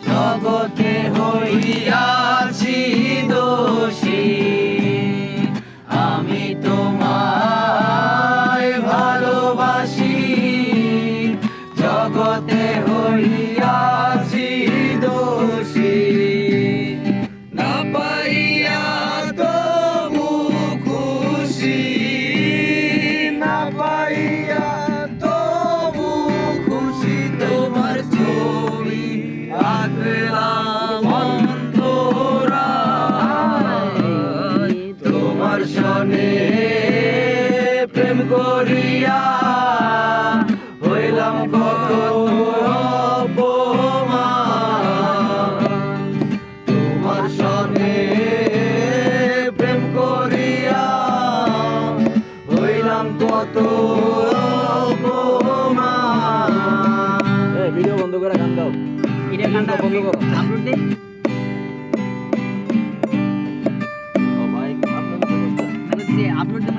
জগতে হইয়াছি দোষী, আমি তোমায় ভালোবাসি। জগতে হইয়াছি দোষী, না পাইয়া তবু খুশি, না পাইয়া তবু খুশি। তোমার ছবি আঁকলাম অন্তরায়, তোমার সনে প্রেম করিয়া হইলাম কত অপমান। তোমার সনে প্রেম করিয়া হইলাম কত অপমান। ভিডিও বন্ধ করে গান দাও। ভিডিও গানটা বন্ধ করো, আপলোড দে। ও ভাই আপলোড আপলোড দে।